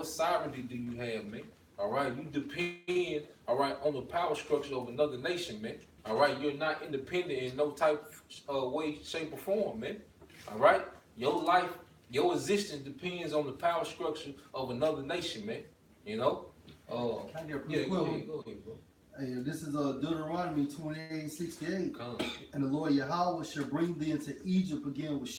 What sovereignty do you have, man? All right, you depend, all right, on the power structure of another nation, man. All right, you're not independent in no type of way, shape, or form, man. All right, your life, your existence depends on the power structure of another nation, man. You know. Yeah, go ahead, bro. Hey, this is Deuteronomy 28:68. Come. And the Lord Yahweh shall bring thee into Egypt again with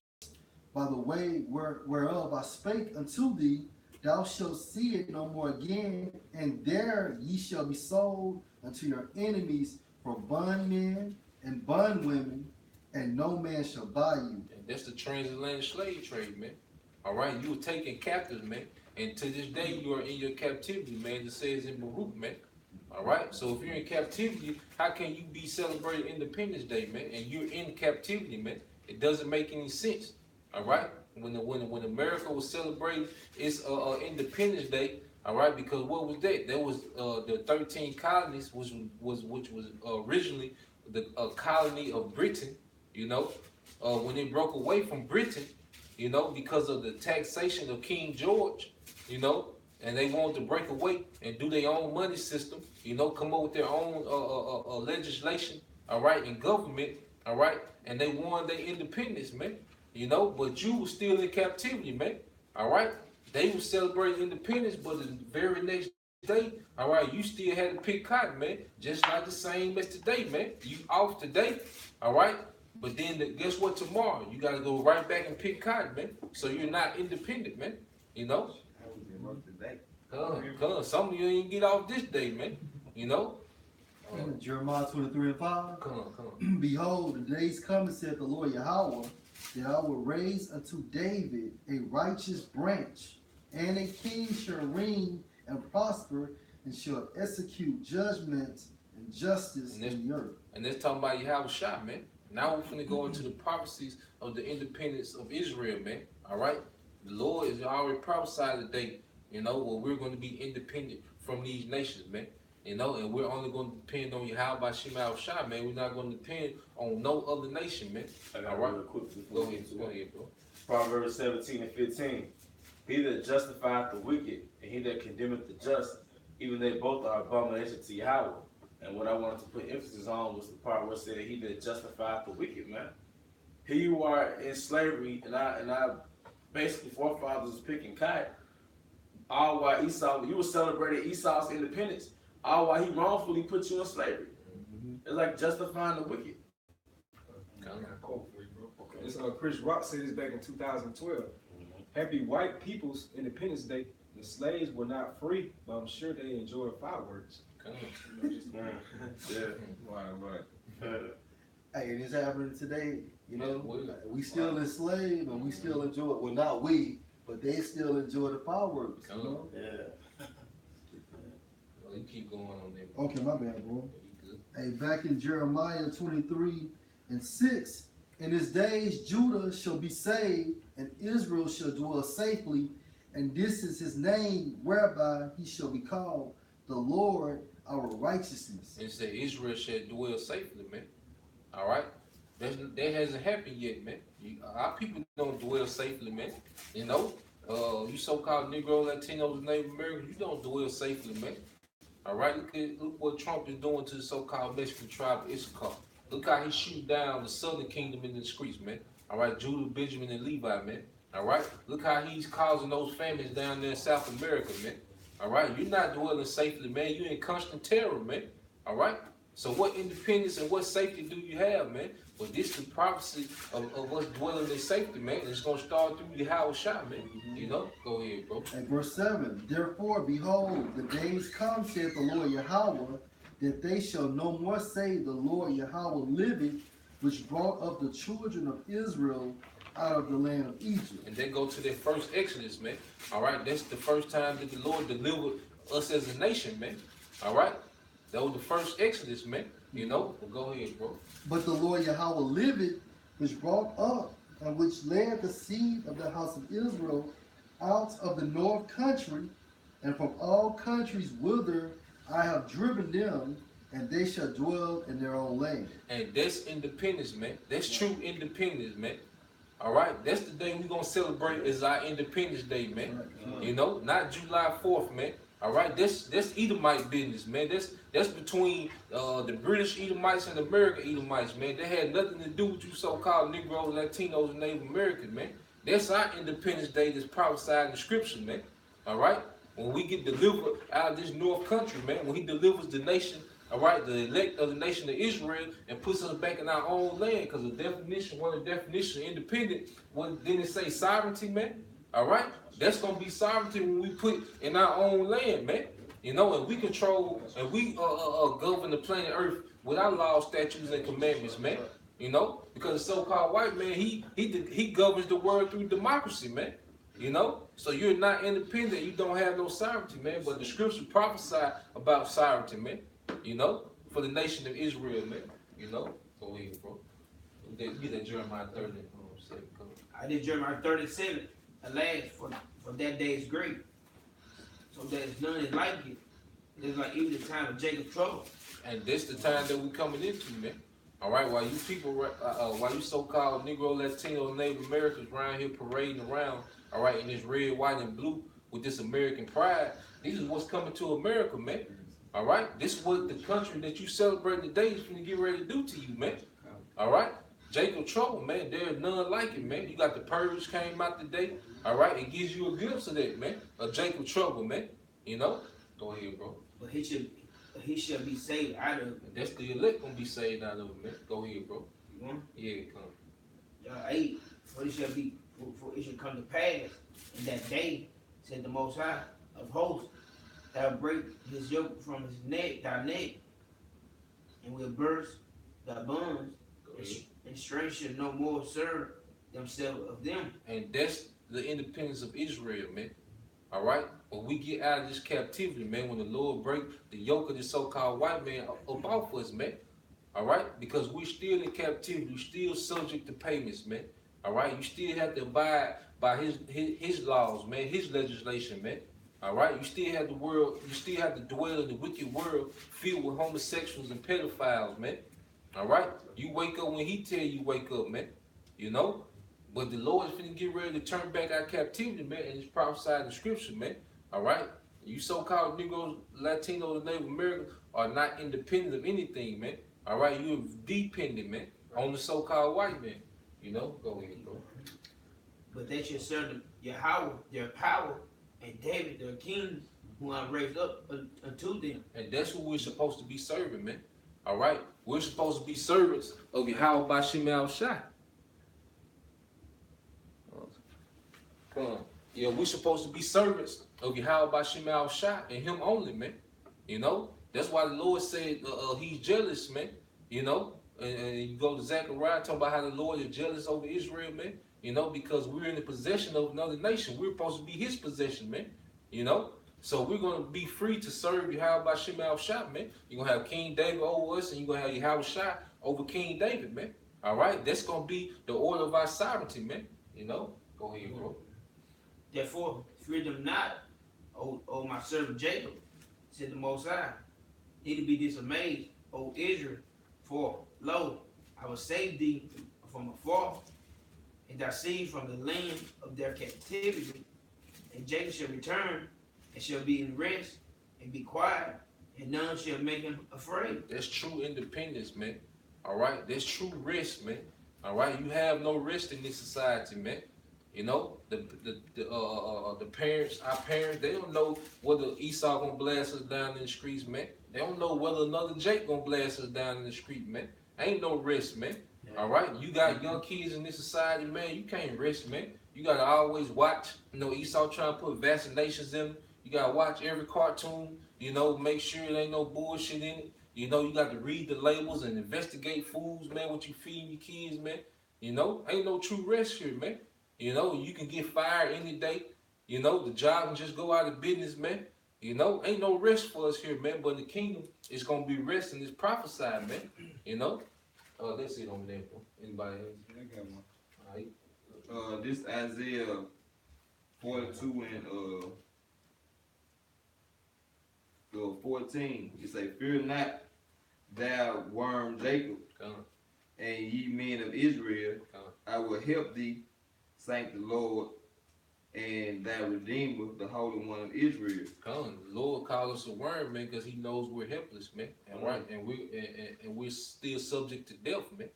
by the way whereof I spake unto thee, thou shalt see it no more again, and there ye shall be sold unto your enemies for bondmen and bondwomen, and no man shall buy you. And that's the transatlantic slave trade, man. All right, you were taken captives, man, and to this day you are in your captivity, man. It says in Baruch, man. All right, so if you're in captivity, how can you be celebrating Independence Day, man? And you're in captivity, man. It doesn't make any sense. All right, when America was celebrating its Independence Day, all right, because what was that? That was the 13 colonies, which was originally the colony of Britain. You know, when they broke away from Britain, you know, because of the taxation of King George, you know, and they wanted to break away and do their own money system, you know, come up with their own legislation, all right, and government, all right, and they won their independence, man, you know, but you were still in captivity, man, all right. They were celebrating independence, but the very next day, all right, you still had to pick cotton, man, just like the same as today, man. You off today, all right, but then guess what? Tomorrow you got to go right back and pick cotton, man. So you're not independent, man. You know. Some of you ain't get off this day, man. You know. Jeremiah 23:5. Come on. Behold, the days coming, saith the Lord Yahweh, that I will raise unto David a righteous branch, and a king shall reign and prosper, and shall execute judgment and justice in the earth. And that's talking about Yahweh Shah, man. Now we're finna go into the prophecies of the independence of Israel, man. All right? The Lord is already prophesied today, you know, where we're going to be independent from these nations, man. You know, and we're only going to depend on Yahweh Shema Shah, man. We're not going to depend on no other nation, man. All right? Real quick go ahead, bro. Proverbs 17:15. He that justifieth the wicked, and he that condemneth the just, even they both are abomination to Yahweh. And what I wanted to put emphasis on was the part where it said he that justified the wicked, man. Here you are in slavery, and I basically forefathers was picking cotton. All while Esau, you were celebrating Esau's independence, all while he wrongfully put you in slavery. It's like justifying the wicked. I got a quote for you, bro. Okay. This Chris Rock said this back in 2012. Happy white people's Independence Day. The slaves were not free, but I'm sure they enjoyed fireworks. Yeah. Right. Hey, this happening today. You know, we still enslaved and we still enjoy it. Well, not we, but they still enjoy the fireworks. You know? Yeah. Well, you keep going on there. Okay, my bad, bro. Hey, back in Jeremiah 23:6, in his days Judah shall be saved, and Israel shall dwell safely, and this is his name whereby he shall be called the Lord our righteousness. And say Israel shall dwell safely, man. All right? That hasn't happened yet, man. Our people don't dwell safely, man. You know? You so-called Negro, Latinos, Native Americans, you don't dwell safely, man. All right? Look what Trump is doing to the so-called Mexican tribe of Issachar. Look how he shoot down the southern kingdom in the streets, man. All right? Judah, Benjamin, and Levi, man. All right? Look how he's causing those famines down there in South America, man. All right, you're not dwelling safely, man. You're in constant terror, man. All right. So what independence and what safety do you have, man? Well, this is the prophecy of us dwelling in safety, man. And it's gonna start through the Yahweh Shah, man. You know. Go ahead, bro. And verse 7. Therefore, behold, the days come, saith the Lord Yahweh, that they shall no more say, the Lord Yahweh liveth, which brought up the children of Israel out of the land of Egypt. And they go to their first Exodus, man. All right, that's the first time that the Lord delivered us as a nation, man. All right, that was the first Exodus, man. You know, well, go ahead, bro. But the Lord Yahweh liveth, which brought up and which led the seed of the house of Israel out of the north country, and from all countries whither I have driven them, and they shall dwell in their own land. And that's independence, man. That's true independence, man. All right, that's the day we're gonna celebrate as our Independence Day, man. You know, not July 4th, man. All right, that's Edomite business, man. That's between the British Edomites and the American Edomites, man. They had nothing to do with you so-called Negroes, Latinos, and Native Americans, man. That's our Independence Day that's prophesied in the scripture, man. All right, when we get delivered out of this North country, man, when He delivers the nation, all right, the elect of the nation of Israel, and puts us back in our own land, because the definition, one of the definitions of independent, didn't it say sovereignty, man? All right, that's gonna be sovereignty when we put in our own land, man. You know, and we control and we govern the planet Earth with our laws, statutes, and commandments, man. You know, because the so-called white man, he governs the world through democracy, man. You know, so you're not independent, you don't have no sovereignty, man. But the scripture prophesy about sovereignty, man. You know, for the nation of Israel, man. You know, go ahead, bro. Get that Jeremiah 30. I did Jeremiah 37. Alas, for that day is great, so that none is like it. It's like even the time of Jacob's trouble. And this the time that we coming into, man. All right, while you people, while you so-called Negro, Latino, Native Americans around here parading around, all right, in this red, white, and blue with this American pride, this is what's coming to America, man. All right, this is what the country that you celebrate today is going to get ready to do to you, man. All right, Jacob trouble, man. There's none like it, man. You got the purge came out today. All right, it gives you a glimpse of that, man. Of Jacob trouble, man. You know, go ahead, bro. But he should be saved out of it. That's the elect gonna be saved out of it, man. Go ahead, bro. You want? Yeah, come. 8. For it shall be, for it shall come to pass in that day, said the Most High of hosts, thou break his yoke from his neck, thy neck, and will burst thy bonds, and strangers shall no more serve themselves of them. And that's the independence of Israel, man. All right? When we get out of this captivity, man, when the Lord break the yoke of the so-called white man up off us, man. All right? Because we're still in captivity. We're still subject to payments, man. All right? You still have to abide by his laws, man, his legislation, man. All right? You still have to dwell in the wicked world filled with homosexuals and pedophiles, man. All right? You wake up when he tell you wake up, man. You know? But the Lord is finna get ready to turn back our captivity, man, and it's prophesied in the scripture, man. All right? You so-called Negroes, Latinos, and Native Americans are not independent of anything, man. All right? You're dependent, man, on the so-called white man. You know? Go ahead, bro. But they shall serve Yahweh, their power, and David, their king, who I raised up unto them. And that's who we're supposed to be serving, man. All right? We're supposed to be servants of Yahweh by Shema Shai. Come on. Yeah, we're supposed to be servants of Yahweh by Shema Shai and him only, man. You know? That's why the Lord said he's jealous, man. You know? And you go to Zechariah, talking about how the Lord is jealous over Israel, man. You know, because we're in the possession of another nation. We're supposed to be his possession, man. You know? So we're going to be free to serve Yahweh by Shema Shai, man. You're going to have King David over us, and you're going to have Yahweh Shai over King David, man. All right? That's going to be the order of our sovereignty, man. You know? Go ahead, bro. Therefore, fear them not, O my servant Jacob, said the Most High. Neither be dismayed, O Israel, for lo, I will save thee from afar, and thy seed from the land of their captivity. And Jacob shall return, and shall be in rest, and be quiet, and none shall make him afraid. That's true independence, man. All right? That's true rest, man. All right? You have no rest in this society, man. You know, the parents, our parents, they don't know whether Esau gonna blast us down in the streets, man. They don't know whether another Jake gonna blast us down in the street, man. Ain't no rest, man. All right, you got young kids in this society, man. You can't rest, man. You gotta always watch. You know, Esau trying to put vaccinations in them. You gotta watch every cartoon. You know, make sure there ain't no bullshit in it. You know, you got to read the labels and investigate foods, man. What you feeding your kids, man. You know, ain't no true rest here, man. You know, you can get fired any day. You know, the job can just go out of business, man. You know, ain't no rest for us here, man. But in the kingdom, it's going to be rest and it's prophesied, man. You know? That's it on there, bro. Anybody else? I got one. All right. This Isaiah 42 and 14. You say, fear not, thou worm Jacob, and ye men of Israel. I will help thee. Thank the Lord and thy Redeemer, the Holy One of Israel. Come, the Lord call us a worm, man, because He knows we're helpless, man. And right, and we're still subject to death, man.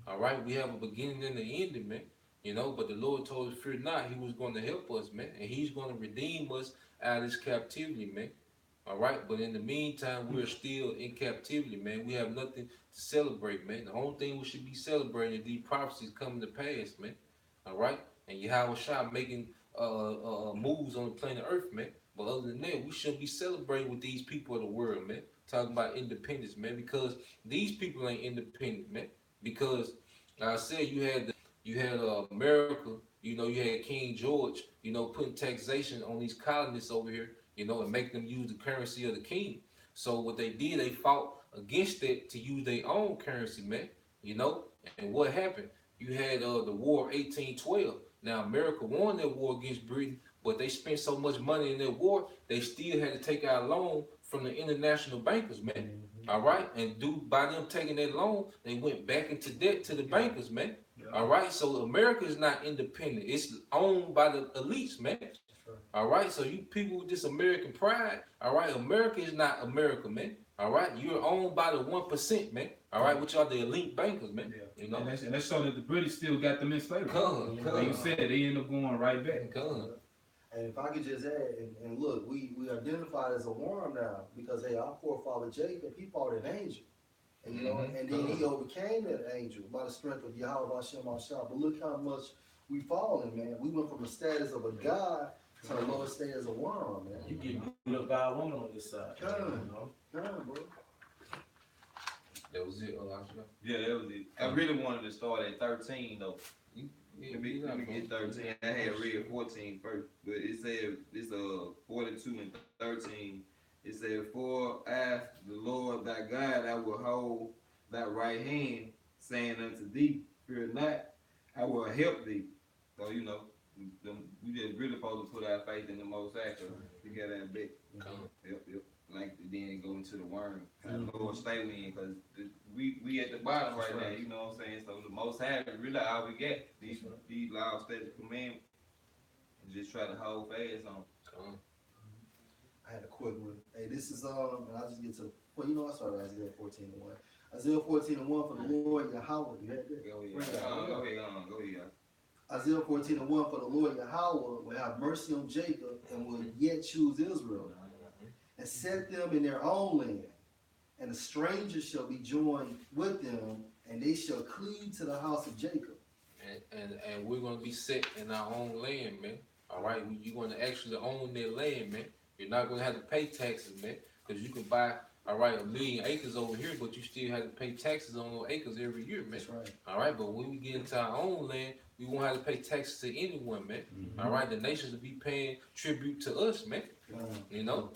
All right, we have a beginning and an ending, man. You know, but the Lord told us, fear not, He was going to help us, man, and He's going to redeem us out of this captivity, man. All right, but in the meantime, we're still in captivity, man. We have nothing to celebrate, man. The only thing we should be celebrating is these prophecies coming to pass, man. All right, and Yahweh Shah making moves on the planet Earth, man. But other than that, we shouldn't be celebrating with these people of the world, man. Talking about independence, man, because these people ain't independent, man. Because like I said, you had America, you know, you had King George, you know, putting taxation on these colonists over here, you know, and make them use the currency of the king. So what they did, they fought against it to use their own currency, man. You know, and what happened? You had the War of 1812. Now America won that war against Britain, but they spent so much money in that war, they still had to take out a loan from the international bankers, man. All right, and by them taking that loan, they went back into debt to the bankers, man. All right, so America is not independent; it's owned by the elites, man. All right, so you people with this American pride, all right, America is not America, man. All right, you're owned by the 1%, man. All right, which are the elite bankers, man. Yeah. You know, And that showed that the British still got them in slavery. Like you said, they end up going right back. And if I could just add, and look, we identified as a worm now because hey, our forefather Jacob, he fought an angel. And you know, and then he overcame that angel by the strength of Yahweh Hashem Shah. But look how much we fallen, man. We went from the status of a god to the lowest state as a worm, man. You get beat up by a woman on this side. Come on, bro. that was it. Yeah, that was it. I really wanted to start at 13 though. Let me get 13. I had read 14 first, but it said it's 42 and 13. It said, "For I, the Lord thy God, I will hold thy right hand, saying unto thee, fear not, I will help thee." So you know, we just really supposed to put our faith in the Most High to get that back. Yep. Like then go into the worm. Lord stay in, because we at the bottom right now. You know what I'm saying? So the Most High really all we get these laws, statutes, commandments, and just try to hold fast on. I had a quick one. Hey, this is and I'll just get to well, you know, I started Isaiah 14:1. Isaiah 14:1 for the Lord Yahweh. You had that? Go ahead. Isaiah 14:1 for the Lord Yahweh will have mercy on Jacob and will yet choose Israel and set them in their own land. And the strangers shall be joined with them, and they shall cleave to the house of Jacob. And we're gonna be set in our own land, man. All right, you're gonna actually own their land, man. You're not gonna have to pay taxes, man, because you can buy, all right, 1,000,000 acres over here, but you still have to pay taxes on those acres every year, man. That's right. All right, but when we get into our own land, we won't have to pay taxes to anyone, man. All right, the nations will be paying tribute to us, man. You know.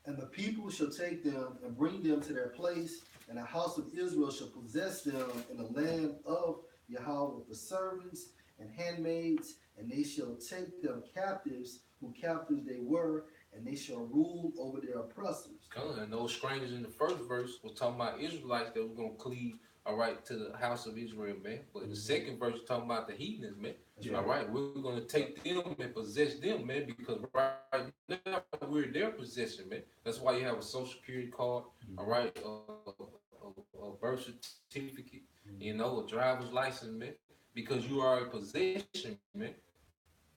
And the people shall take them and bring them to their place, and the house of Israel shall possess them in the land of Yahweh with the servants and handmaids, and they shall take them captives, who captives they were, and they shall rule over their oppressors. And those strangers in the first verse was talking about Israelites that were gonna cleave, all right, to the house of Israel, man. But in the second verse, talking about the heathens, man. All right, we're gonna take them and possess them, man, because right now we're their possession, man. That's why you have a social security card, all right, a birth certificate, you know, a driver's license, man, because you are a possession, man.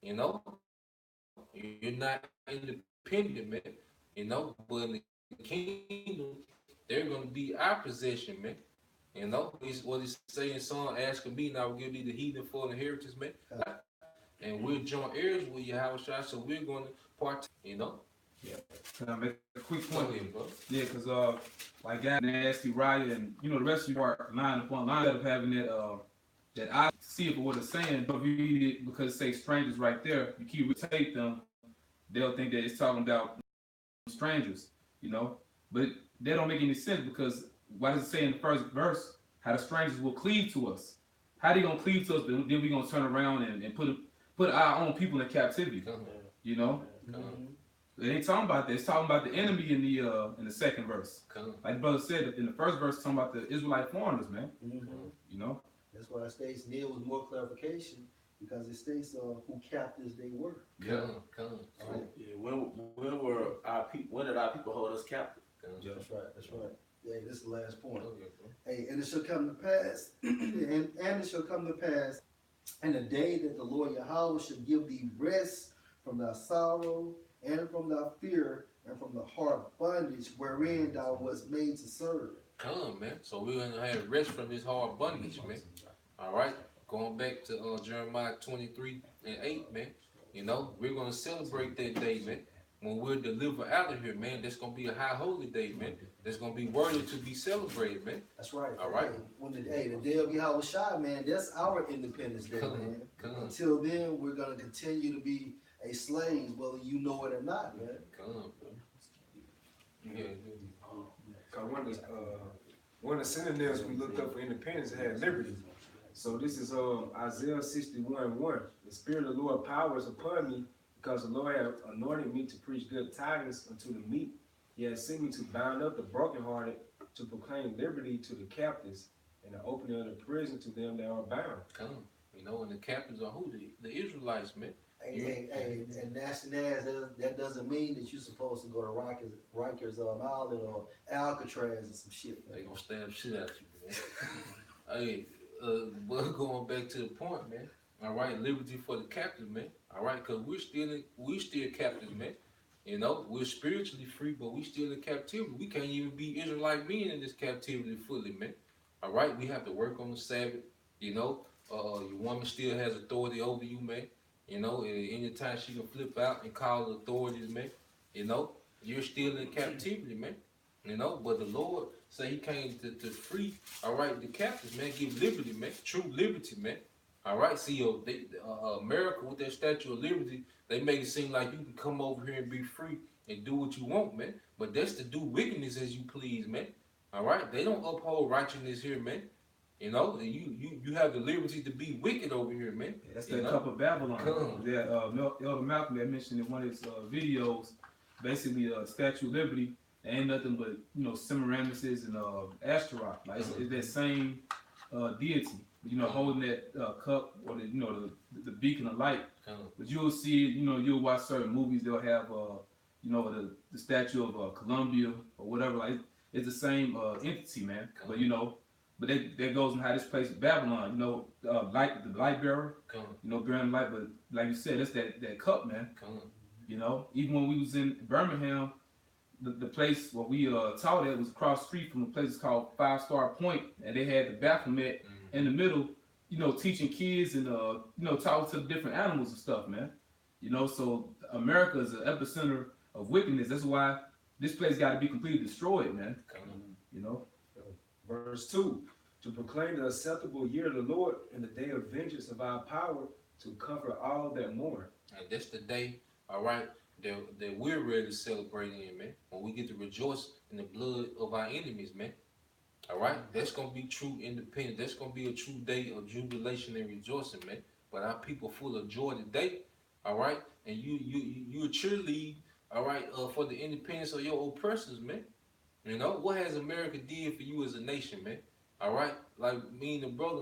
You know, you're not independent, man. You know, but in the kingdom, they're gonna be our possession, man. You know, it's what he's saying, son, ask of me, and I will give thee the heathen for an inheritance, man. And we're joint heirs with Yahweh Shai, so we're going to part, you know. Yeah. Can I make a quick point? Ahead, bro. Yeah, because like God, Nasty, Riot, and you know the rest of you are line upon line of having that I see it for what it's saying. Don't read it because it says strangers right there. You keep rotate them, they'll think that it's talking about strangers, you know. But that don't make any sense, because why does it say in the first verse how the strangers will cleave to us? How they gonna cleave to us? Then we gonna turn around and put our own people in captivity. You know. It ain't talking about that. It's talking about the enemy in the second verse. Like the brother said in the first verse, it's talking about the Israelite foreigners, man. You know. That's why it states there was more clarification because it states who captives they were. Come. Right? Yeah, when were our people? When did our people hold us captive? That's right. That's right. Yeah, this is the last point. Okay, bro. Hey, and it shall come to pass, and it shall come to pass, in the day that the Lord Yahweh shall give thee rest from thy sorrow and from thy fear and from the hard bondage wherein thou wast made to serve. Come, man. So we're gonna have rest from this hard bondage, man. All right. Going back to Jeremiah 23:8, man. You know, we're gonna celebrate that day, man. When we're delivered out of here, man, that's gonna be a high holy day, man. That's gonna be worthy to be celebrated, man. That's right. All right. When the day of Yahweh Shai, man, that's our Independence Day, man. Come. Until then, we're gonna continue to be a slave, whether you know it or not, man. Come, bro. Yeah. Cause one of the synonyms we looked up for independence had liberty. So this is Isaiah 61:1. The Spirit of the Lord power is upon me, because the Lord hath anointed me to preach good tidings unto the meek. He has sent me to bind up the brokenhearted, to proclaim liberty to the captives, and the opening of the prison to them that are bound. Come. You know, and the captains are who? The Israelites, man. Hey, and that doesn't mean that you're supposed to go to Rikers Island or Alcatraz or some shit. They gonna stab shit out you, man. Hey, but going back to the point, man. All right, liberty for the captives, man. All right, cause we're still captives, man. You know, we're spiritually free, but we still in captivity. We can't even be Israelite being in this captivity fully, man. All right, we have to work on the Sabbath. You know, your woman still has authority over you, man. You know, anytime she can flip out and call the authorities, man. You know, you're still in captivity, man. You know, but the Lord say He came to free, all right, the captives, man. Give liberty, man. True liberty, man. All right, see, America with that Statue of Liberty, they make it seem like you can come over here and be free and do what you want, man. But that's to do wickedness as you please, man. All right, they don't uphold righteousness here, man. You know, you have the liberty to be wicked over here, man. Yeah, that's that cup of Babylon. That Elder Malcolm had mentioned in one of his videos. Basically, Statue of Liberty ain't nothing but Semiramises and Ashtaroth. Like it's that same deity. Holding that cup or the beacon of light. But you'll see, you'll watch certain movies. They'll have the statue of Columbia or whatever. Like it's the same entity, man. But that goes in how this place is Babylon. The light bearer. Bearing light. But like you said, that's that cup, man. Even when we was in Birmingham, the place where we taught at was across the street from a place called 5 Star Point, and they had the Baphomet in the middle, teaching kids and talking to the different animals and stuff, man. So America is an epicenter of wickedness. That's why this place got to be completely destroyed, man. Verse 2, to proclaim the acceptable year of the Lord and the day of vengeance of our power, to comfort all that mourn. And that's the day, all right, that we're ready to celebrate in, man. When we get to rejoice in the blood of our enemies, man. All right, that's gonna be true independence. That's gonna be a true day of jubilation and rejoicing, man. But our people full of joy today, all right. And you cheerlead, all right, for the independence of your oppressors, man. What has America did for you as a nation, man? All right, like me and the brother,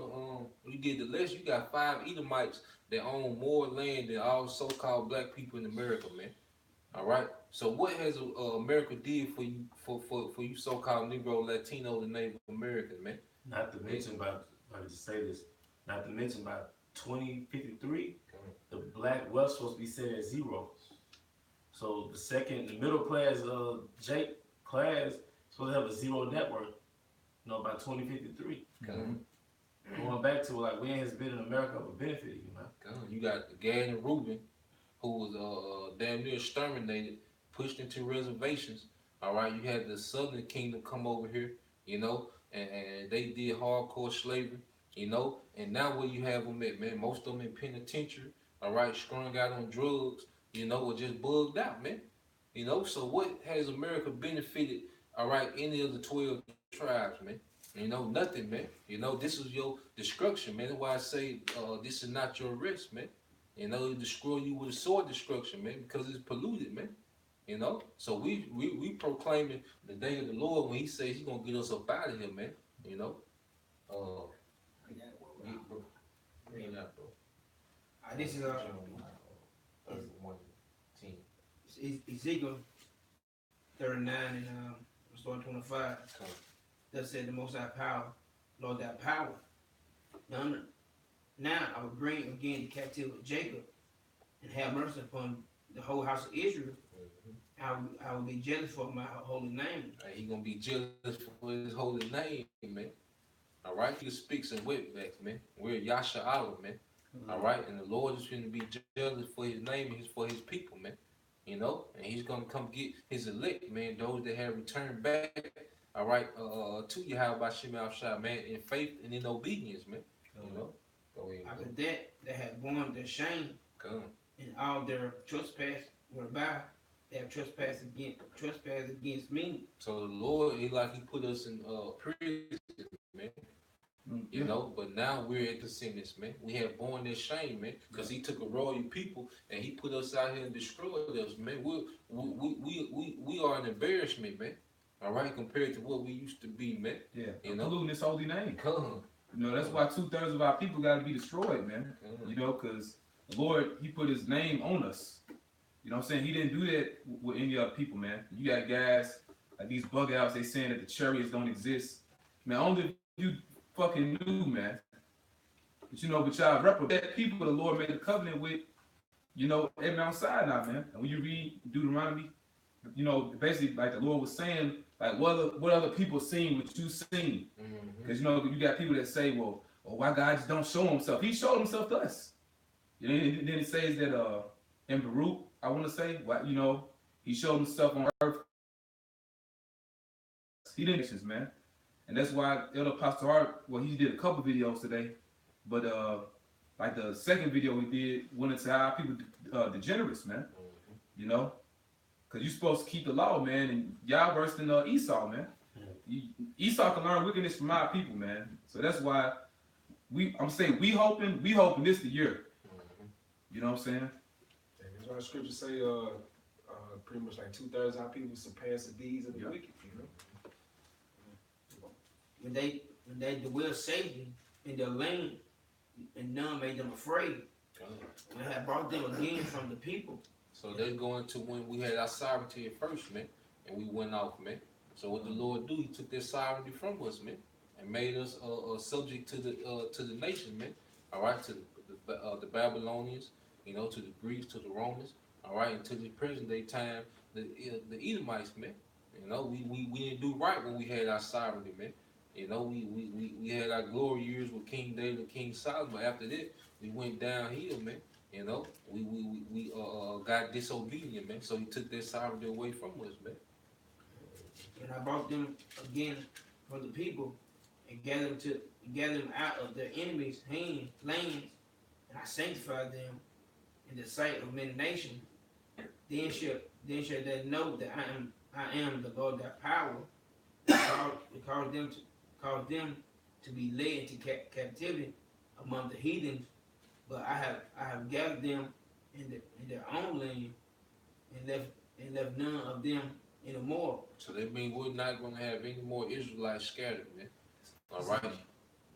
we did the list. You got 5 Edomites that own more land than all so-called black people in America, man. All right. So what has America did for you, for you so-called Negro, Latino, and Native Americans, man? Not to mention not to mention by 2053, the black wealth supposed to be set at 0. So the middle class, class supposed to have a 0 net worth, by 2053. Going back to like when has been in America for benefiting you, man. You got Gad and Reuben, who was damn near exterminated, pushed into reservations. All right, you had the Southern Kingdom come over here, and they did hardcore slavery, and now where you have them at, man, most of them in penitentiary, all right, strung out on drugs, or just bugged out, man. So what has America benefited, all right, any of the 12 tribes, man? Nothing, man. This is your destruction, man. That's why I say this is not your rest, man. It destroy you with a sword destruction, man, because it's polluted, man. So we proclaiming the day of the Lord when He says He's gonna get us up out of here, man. Bro. This is 31:10. Ezekiel 39 and starting 25. Okay. That said the Most High power, Lord, that power. Now I will bring again the captivity of Jacob and have mercy upon the whole house of Israel. I will be jealous for my holy name. He gonna be jealous for his holy name, man. All right, he speaks in wetbacks, man. We're Yasha Allah, man. All right, and the Lord is going to be jealous for his name and for his people, man. You know, and he's going to come get his elect, man, those that have returned back, all right, to Yahweh Shem Shai, man, in faith and in obedience, man. You know, go ahead. After that, they have borne their shame and all their trespass whereby they have trespassed against me. So the Lord, he put us in prison, man. You know, but now we're at the sentence, man. We have borne this shame, man, because he took a royal people and he put us out here and destroyed us, man. We are an embarrassment, man. All right, compared to what we used to be, man. Yeah, you know, including his holy name. You know, that's why 2/3 of our people got to be destroyed, man. You know, because the Lord, he put his name on us. You know what I'm saying? He didn't do that with any other people, man. You got guys like these bug outs, they saying that the chariots don't exist. Man, only you fucking knew, man. But you know, but y'all represent people the Lord made a covenant with, you know, at Mount Sinai, man. And when you read Deuteronomy, you know, basically like the Lord was saying, like what other people seen, what you seen. Because you know, you got people that say, well, why God just don't show himself? He showed himself to us. You know, and then it says that in Baruch, I want to say, you know, he showed himself on earth. He didn't, man. And that's why Elder Pastor Hart, well, he did a couple videos today, but like the second video we did went into how people degenerates, man. You know, because you're supposed to keep the law, man, and y'all worse than Esau, man. Esau can learn wickedness from our people, man. So that's why I'm saying we hoping this the year. You know what I'm saying? That's why the scriptures say pretty much like 2/3 of our people surpass the deeds of the wicked, you know. When they dwell safely in their land, and none made them afraid. And I have brought them again from the people. So they're going to when we had our sovereignty at first, man, and we went off, man. So what the Lord do? He took that sovereignty from us, man, and made us subject to the nation, man. All right, to the Babylonians, you know, to the Greeks, to the Romans. All right, until the present day time, the Edomites, man. You know, we didn't do right when we had our sovereignty, man. You know, we had our glory years with King David and King Solomon, but after that, we went downhill, man. You know, we got disobedient, man. So he took that sovereignty away from us, man. And I brought them again from the people and gathered them out of their enemies' lands, and I sanctified them in the sight of many nations. Then shall they know that I am the Lord that power, cause them to be led into captivity among the heathens, but I have gathered them in their own land and left none of them anymore. So that means we're not going to have any more Israelites scattered, man. All right.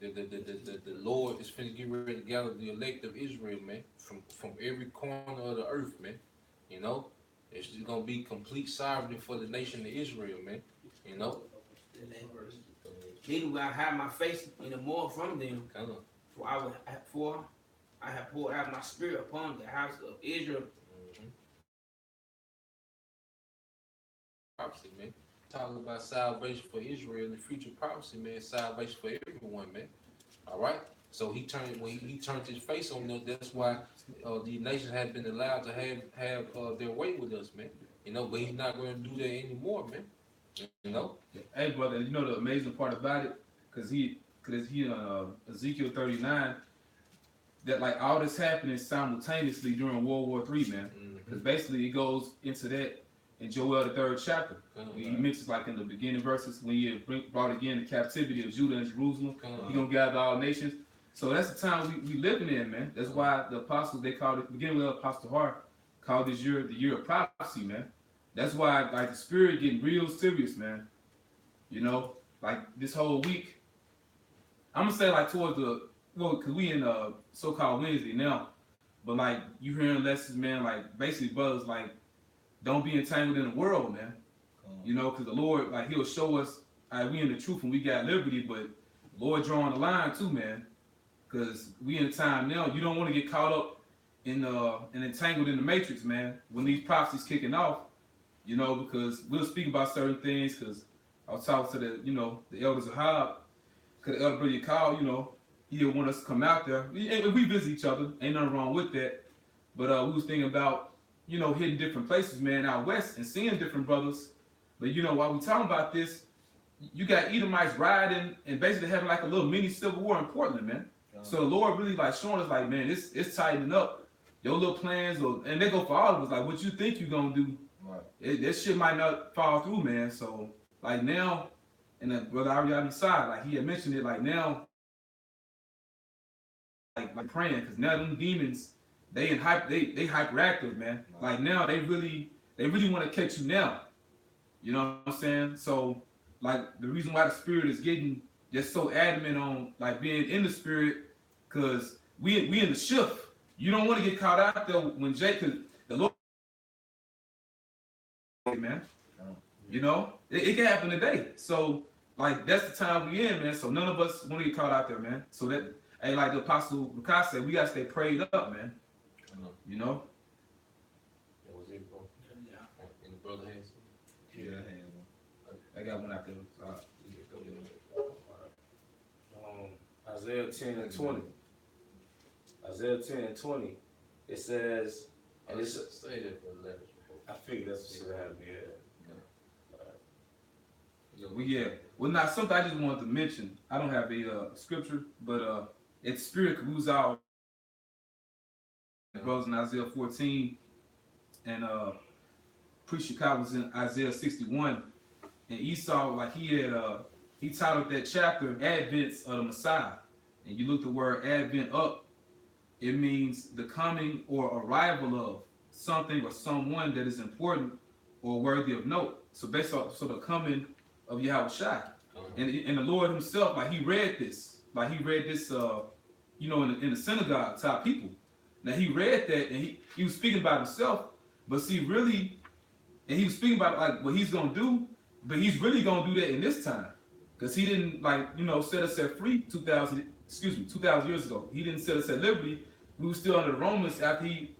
The Lord is finna get ready to gather the elect of Israel, man, from every corner of the earth, man. You know, it's just gonna be complete sovereignty for the nation of Israel, man. You know. Neither will I hide my face anymore from them, for I have poured out my spirit upon the house of Israel. Prophecy, man. Talking about salvation for Israel and the future prophecy, man. Salvation for everyone, man. All right. So he turned his face on them. That's why the nations have been allowed to have their way with us, man. You know, but he's not going to do that anymore, man. You know. Hey, brother, you know the amazing part about it, because he Ezekiel 39, that like all this happening simultaneously during World War III, man. Because basically it goes into that in Joel the 3rd chapter. He mentions like in the beginning verses when he brought again the captivity of Judah and Jerusalem. He's gonna gather all nations. So that's the time we living in, man. That's why the apostles, they called it, beginning with Apostle Hart, called this year the year of prophecy, man. That's why like the spirit getting real serious, man. You know, like this whole week, I'm gonna say like towards because we in so-called Wednesday now, But like you hearing lessons, man, like basically brothers like don't be entangled in the world, man. You know, because the Lord, like He'll show us we in the truth and we got liberty, but the Lord drawing the line too, man. Because we in a time now, you don't want to get caught up in and entangled in the matrix, man. When these prophecies kicking off, you know, because we'll speak about certain things. Because I was talking to the elders of Hob, because the elder brother called, he'll want us to come out there. We visit each other, ain't nothing wrong with that. But we was thinking about, hitting different places, man, out west and seeing different brothers. But while we talking about this, you got Edomites riding and basically having like a little mini civil war in Portland, man. So the Lord really like showing us like, man, it's tightening up. Your little plans, and they go for all of us. Like what you think you're gonna do, right. That shit might not fall through, man. So like now, and the brother Ariadne side, like he had mentioned it, like now, like praying, because now them demons, they hyperactive, man. Right. Like now they really want to catch you now. You know what I'm saying? So like the reason why the spirit is getting just so adamant on like being in the spirit, because we in the shift. You don't want to get caught out there when because the Lord, man. It can happen today. So like that's the time we in, man. So none of us want to get caught out there, man. So that, hey, like the Apostle Lukas said, we gotta stay prayed up, man. You know. That was it, bro. Yeah. And the brother has. Yeah, I had one. I got one out there. Isaiah 10 and 20. Isaiah 10 and 20. It says, and it's say that for the letters. I figured that's what should have been. Well, not something I just wanted to mention. I don't have a scripture, but it's spirit who's out. Brothers in Isaiah 14, and Pre-Chicago was in Isaiah 61, and Esau, like he titled that chapter "Advents of the Messiah," and you look the word "Advent" up, it means the coming or arrival of something or someone that is important or worthy of note. So based off, the coming of Yahweh Shai, and the Lord Himself, like He read this, in the synagogue type people. Now He read that, and he was speaking about Himself, but see really, and He was speaking about like what He's gonna do, but He's really gonna do that in this time, because He didn't set us at free 2,000 years ago. He didn't set us at liberty. We were still under the Romans after He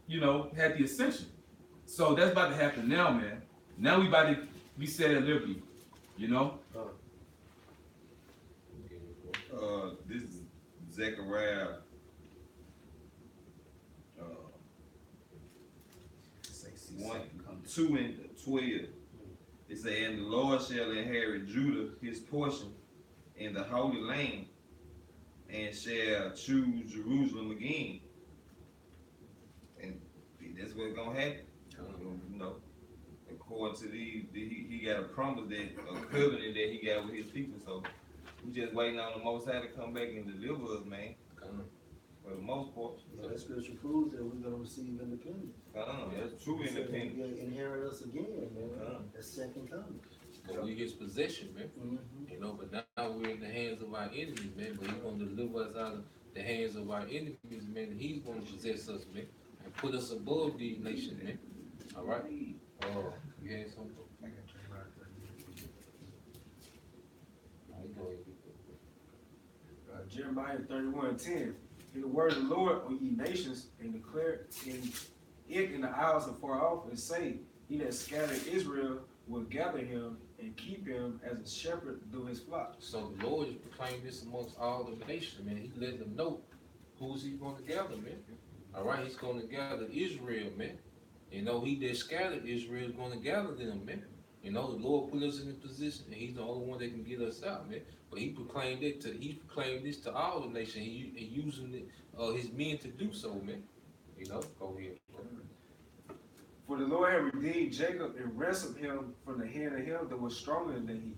had the ascension. So that's about to happen now, man. Now we about to be set at liberty. This is Zechariah 1, 2 and 12. It says, and the Lord shall inherit Judah his portion in the Holy Land, and shall choose Jerusalem again. And that's what's gonna happen. According to he got a promise, that a covenant that he got with his people. So we just waiting on the Most High to come back and deliver us, man. For the most part. That scripture proves that we're gonna receive independence. That's true independence. He'll inherit us again, man. That's second coming. But we His possession, man. Mm-hmm. But now we're in the hands of our enemies, man. But He's gonna deliver us out of the hands of our enemies, man. And He's gonna possess us, man, and put us above these nations, man. All right. Oh, you had something? Jeremiah 31:10. Hear the word of the Lord, O ye nations, and declare in the isles afar off, and say, He that scattered Israel will gather him and keep him as a shepherd do his flock. So the Lord is proclaiming this amongst all the nations, man. He letting them know who's He going to gather, man. All right, He's going to gather Israel, man. He that scattered Israel is going to gather them, man. The Lord put us in a position, and He's the only one that can get us out, man. But He proclaimed this to all the nations. He using His men to do so, man. Go ahead. For the Lord had redeemed Jacob and wrestled him from the hand of him that was stronger than he.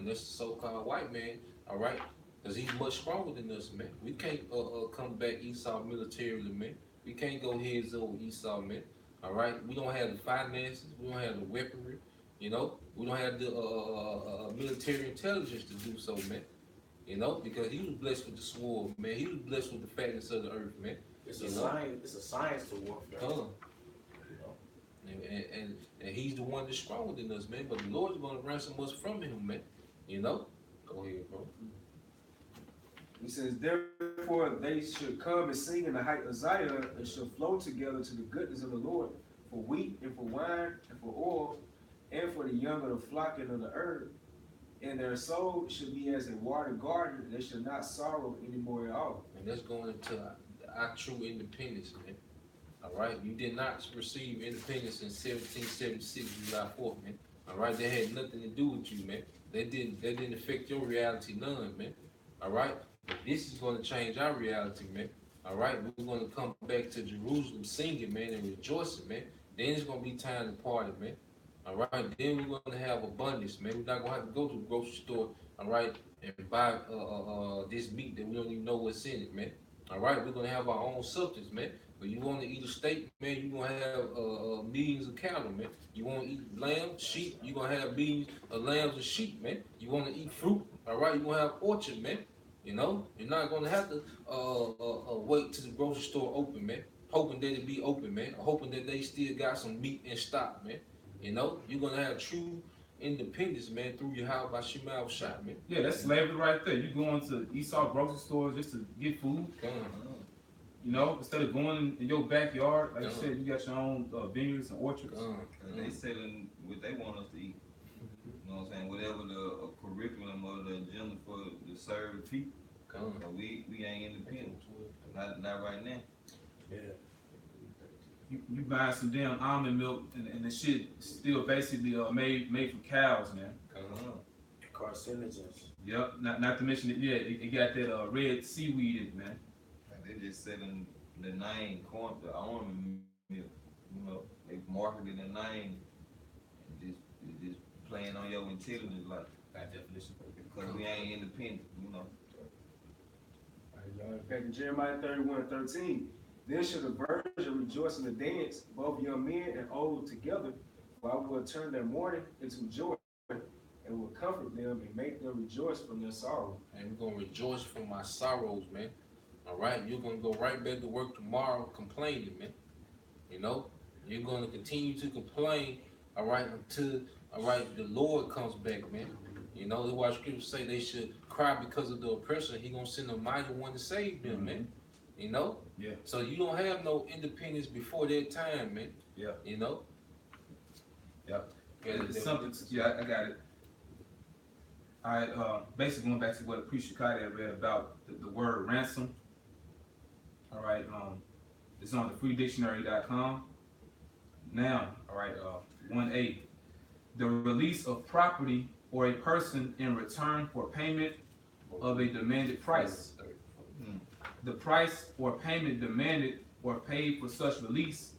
That's the so-called white man, all right? Because he's much stronger than us, man. We can't come back Esau militarily, man. We can't go heads over Esau, man. All right? We don't have the finances. We don't have the weaponry. We don't have the military intelligence to do so, man. Because he was blessed with the sword, man. He was blessed with the fatness of the earth, man. It's a You know? science. It's a science to warfare. Come. You know? And he's the one that's stronger than us, man. But the Lord's gonna ransom us from him, man. You know? Go ahead, bro. He says, therefore they should come and sing in the height of Zion, and shall flow together to the goodness of the Lord, for wheat and for wine and for oil, and for the young of the flock and of the herb. And their soul should be as a watered garden, and they shall not sorrow any more at all. And that's going into our true independence, man. All right? You did not receive independence in 1776, July 4th, man. All right? That had nothing to do with you, man. That didn't affect your reality none, man. All right? But this is going to change our reality, man. All right? We're going to come back to Jerusalem singing, man, and rejoicing, man. Then it's going to be time to party, man. All right? Then we're going to have abundance, man. We're not going to have to go to the grocery store, all right, and buy this meat that we don't even know what's in it, man. All right? We're going to have our own substance, man. But you want to eat a steak, man, you're going to have millions of cattle, man. You want to eat lamb, sheep, you're going to have millions of lambs and sheep, man. You want to eat fruit, all right, you're going to have orchard, man. You know, you're not going to have to wait till the grocery store open, man. Hoping that it be open, man. Hoping that they still got some meat in stock, man. You know, you're going to have true independence, man, through your house by Shemal shop, man. Yeah, that's slavery right there. You going to Esau grocery stores just to get food. You know, instead of going in your backyard, like you said, you got your own vineyards and orchards. They selling what they want us to eat. You know what I'm saying? Whatever the curriculum or the agenda for to serve the people. But we ain't independent. Not right now. Yeah. You buying some damn almond milk and the shit still basically made from cows, man. Carcinogens. Yep. Not to mention that, yeah, it got that red seaweed in it, man. They just selling the name corn, the almond milk. You know, they marketed the name and just playing on your intelligence like That definition. because we ain't independent, you know. Back in Jeremiah 31:13, then shall the virgin rejoice in the dance, both young men and old together, for I will turn their mourning into joy, and will comfort them and make them rejoice from their sorrow. And we're going to rejoice from my sorrows, man. All right? You're going to go right back to work tomorrow complaining, man. You know? You're going to continue to complain, all right, until, all right, the Lord comes back, man. You know, that's why scriptures say they should cry because of the oppressor. He going to send a mighty one to save them, man. You know? Yeah. So you don't have no independence before that time, man. Yeah. You know? Yep. It's something. Yeah, I got it. All right. Basically going back to what Priest Shakati had read about the word ransom. All right. It's on the freedictionary.com. Now, all right. 1A. The release of property or a person in return for payment of a demanded price. The price or payment demanded or paid for such release,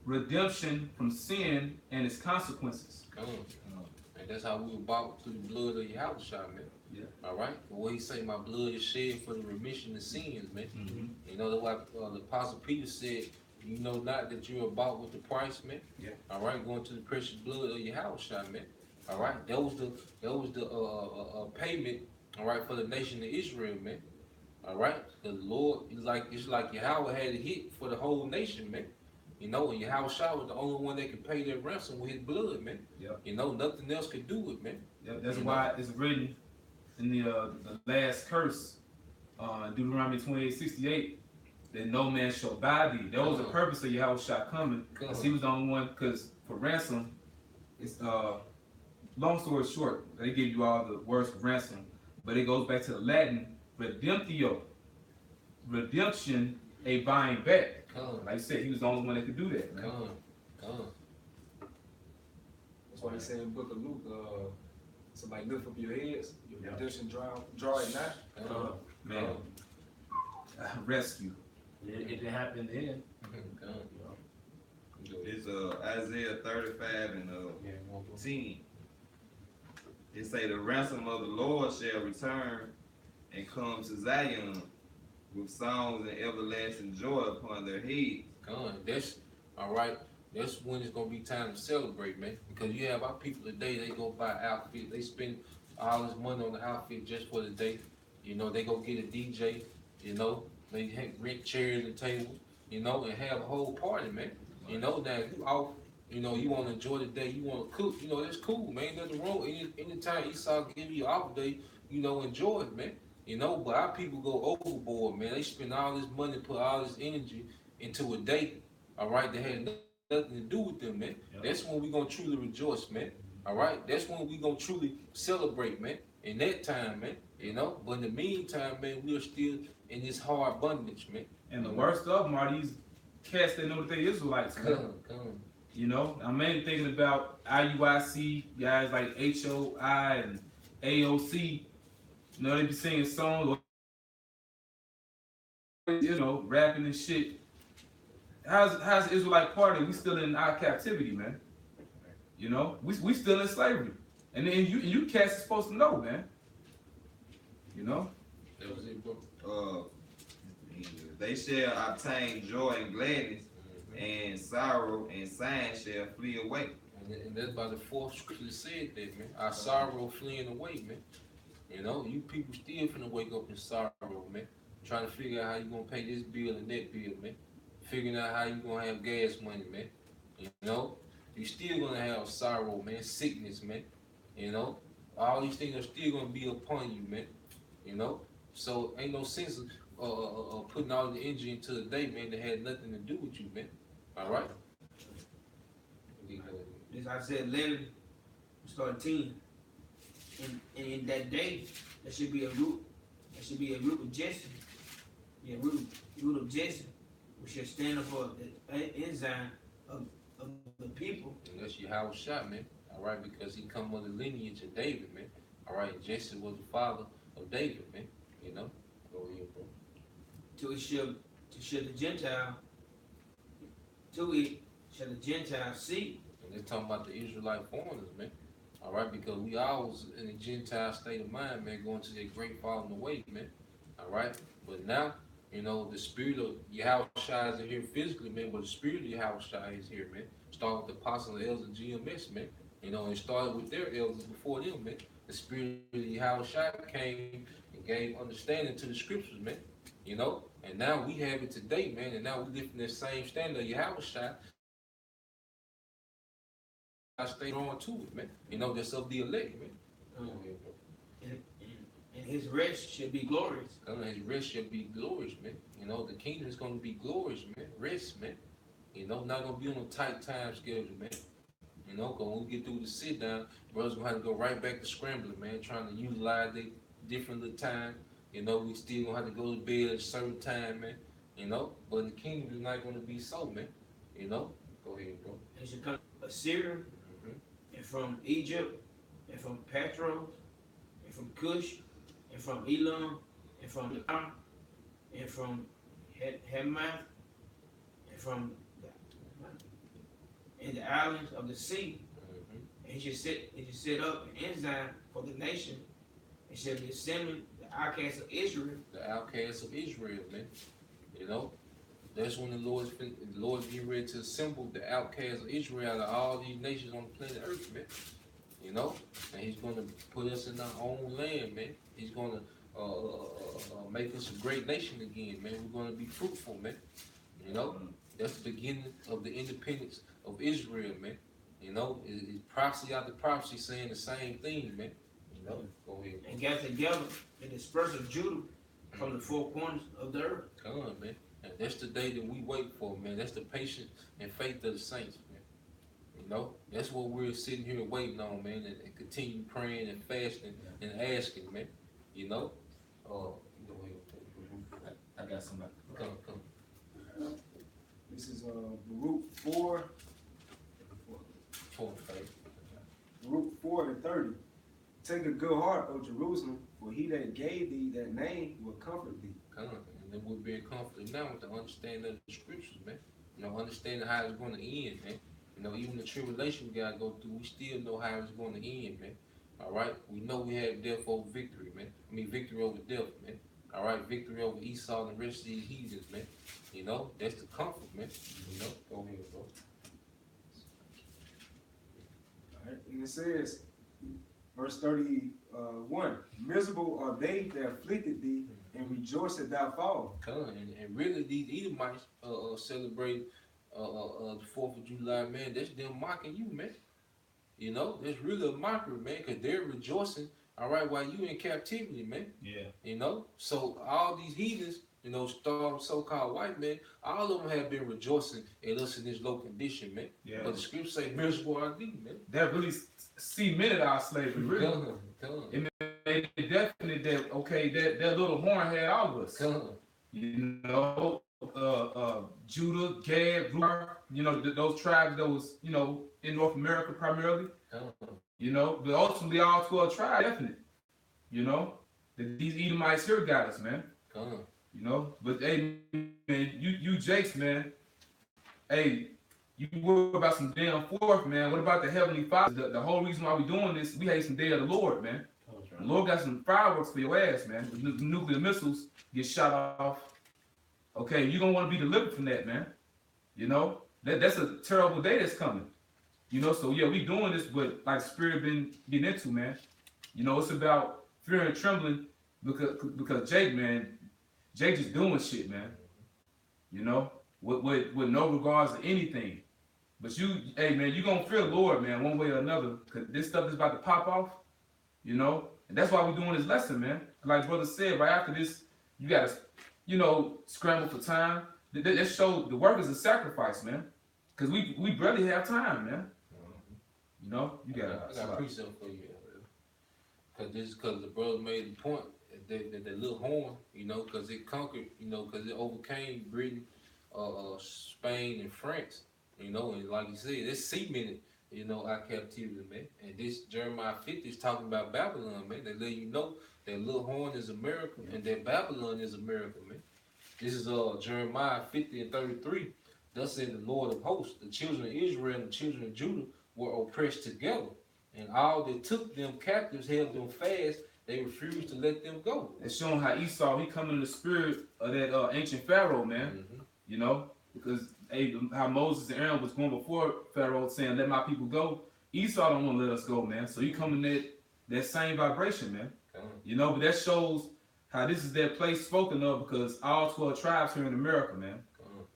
redemption from sin and its consequences. And that's how we were bought through the blood of your house, man. Yeah. All right. But what he say, my blood is shed for the remission of sins, man. Mm-hmm. You know that's why the Apostle Peter said, "You know not that you are bought with the price, man." Yeah. All right. Going to the precious blood of your house, man. All right. That was the payment. All right, for the nation of Israel, man. All right. The Lord it's like Yahweh had a hit for the whole nation, man. You know, and Yahweh was the only one that could pay that ransom with his blood, man. Yep. You know, nothing else could do it, man. Yep. That's why it's written in the last curse, Deuteronomy 28:68, that no man shall buy thee. That was the purpose of Yahweh coming, because he was the only one. Because for ransom, it's long story short, they give you all the words for ransom, but it goes back to the Latin redemptio, redemption, a buying back. Like I said, he was the only one that could do that, man. That's why he said in the book of Luke, somebody lift up your heads, your redemption draw it not. Man, rescue. It didn't happen then. It's Isaiah 35 and 10. It say the ransom of the Lord shall return and come to Zion with songs and everlasting joy upon their heads. That's all right. That's when it's gonna be time to celebrate, man. Because you have our people today, they go buy outfit, they spend all this money on the outfit just for the day. You know, they go get a DJ, you know, They rent chairs and tables, and have a whole party, man. Now if you off, you want to enjoy the day, you want to cook, that's cool, man. Nothing wrong. Anytime Esau give you an off day, enjoy it, man. But our people go overboard, man. They spend all this money, put all this energy into a day, all right, that had nothing to do with them, man. Yep. That's when we gonna truly rejoice, man. All right, that's when we gonna truly celebrate, man. In that time, man. But in the meantime, man, we are still in this hard bondage, man. And the worst of them are these cats that know that they Israelites, man. Come. I'm mainly thinking about IUIC, guys like HOI and AOC. They be singing songs, rapping and shit. How's the Israelite party? We still in our captivity, man. We still in slavery. And then you cats are supposed to know, man. That was it, bro. They shall obtain joy and gladness, and sorrow and sighing shall flee away. And that's by the fourth scripture that said that, man. Our sorrow fleeing away, man. You people still finna wake up in sorrow, man. Trying to figure out how you gonna pay this bill and that bill, man. Figuring out how you gonna have gas money, man. You still gonna have sorrow, man. Sickness, man. All these things are still gonna be upon you, man. So ain't no sense of putting all the energy into the day, man, that had nothing to do with you, man. All right. This I said 11, start 10. And in that day, there should be a root. There should be a root of Jesse. Yeah, root of Jesse. We should stand up for the enzyme of the people. And that's Yahweh shot, man. All right, because he come with the lineage of David, man. All right, Jesse was the father of David, man. Go ahead, bro. To the Gentile, to it shall the Gentile see. And they're talking about the Israelite foreigners, man. All right, because we always in a Gentile state of mind, man, going to that great falling away, man. All right, but now, the spirit of Yahweh Shai is here physically, man, but the spirit of Yahweh Shai is here, man. Start with the apostles and elders of GMS, man. And started with their elders before them, man. The spirit of Yahweh Shai came and gave understanding to the scriptures, man. And now we have it today, man, and now we live in that same standard of Yahweh Shai. I stay on to it, man. That's of the elect, man. And his rest should be glorious. His rest should be glorious, man. The kingdom is going to be glorious, man. Rest, man. Not going to be on a tight time schedule, man. Because when we get through the sit down, brothers going to have to go right back to scrambling, man, trying to utilize the different little time. We still going to have to go to bed at a certain time, man. But the kingdom is not going to be so, man. Go ahead, bro. It should come Assyria, and from Egypt, and from Patros, and from Cush, and from Elam, and from Ar, and from Hamath, and from the islands of the sea. And he should set up an enzyme for the nation. It should be assembling the outcasts of Israel. The outcasts of Israel, man. That's when the Lord's getting ready to assemble the outcasts of Israel out of all these nations on the planet Earth, man. And he's going to put us in our own land, man. He's going to make us a great nation again, man. We're going to be fruitful, man. That's the beginning of the independence of Israel, man. It's prophecy after prophecy saying the same thing, man. Go ahead. And gather together and disperse of Judah from the four corners of the earth. Come on, man. And that's the day that we wait for, man. That's the patience and faith of the saints, man. That's what we're sitting here waiting on, man, and continue praying and fasting and asking, man. I got somebody. Come. This is Baruch 4. Baruch 4 and 30. Take a good heart, O Jerusalem, for he that gave thee that name will comfort thee. Come on. And then we're being comforted now with the understanding of the scriptures, man. Understanding how it's going to end, man. Even the tribulation we gotta go through, we still know how it's going to end, man. All right, we know we have death over victory, man. Victory over death, man. All right, victory over Esau and the rest of these heathens, man. That's the comfort, man. Go ahead, bro. All right, and it says, Verse 31. Miserable are they that afflicted thee, and rejoice at thy fall. And really, these Edomites celebrate the 4th of July, man. That's them mocking you, man. You know, it's really a mockery, man, because they're rejoicing, all right, while you in captivity, man. Yeah. You know, so all these heathens, you know, so-called white men, all of them have been rejoicing at us in this low condition, man. Yeah. But the scriptures say, miserable are thee, man. That really cemented our slavery, really. Come. It made it definite that, okay, that little horn had all of us. Come. You know, Judah, Gad, Reuben, you know, those tribes that was, you know, in North America primarily. You know, but ultimately all 12 tribes, definite. You know, these Edomites here got us, man. You know, but hey, man, you Jakes, man. Hey, you worry about some damn fourth, man. What about the Heavenly Father? The whole reason why we doing this, we hasten the day of the Lord, man. The Lord got some fireworks for your ass, man. The nuclear missiles get shot off. Okay, you're gonna want to be delivered from that, man. You know, that's a terrible day that's coming. You know, so yeah, we doing this, but like Spirit been getting into, man. You know, it's about fear and trembling because Jake, man, Jake just doing shit, man. You know, with no regards to anything. But you, hey man, you gonna fear the Lord, man, one way or another, because this stuff is about to pop off. You know, and that's why we're doing this lesson, man. Like brother said, right after this, you gotta, you know, scramble for time. That show the work is a sacrifice, man. Because we barely have time, man. You know, you gotta. I got a precept for you, because the brother made the point that little horn, you know, because it conquered, you know, because it overcame Britain, Spain, and France, you know, and like you said, it's cemented, you know, our captivity, man. And this Jeremiah 50 is talking about Babylon, man. They let you know that little horn is America and that Babylon is America, man. This is Jeremiah 50 and 33. Thus said the Lord of hosts, the children of Israel and the children of Judah were oppressed together, and all that took them captives held them fast. They refused to let them go. It's showing how Esau, he coming in the spirit of that ancient Pharaoh, man. You know, because how Moses and Aaron was going before Pharaoh saying, let my people go. Esau don't want to let us go, man. So he coming that same vibration, man. You know, but that shows how this is that place spoken of, because all 12 tribes here in America, man.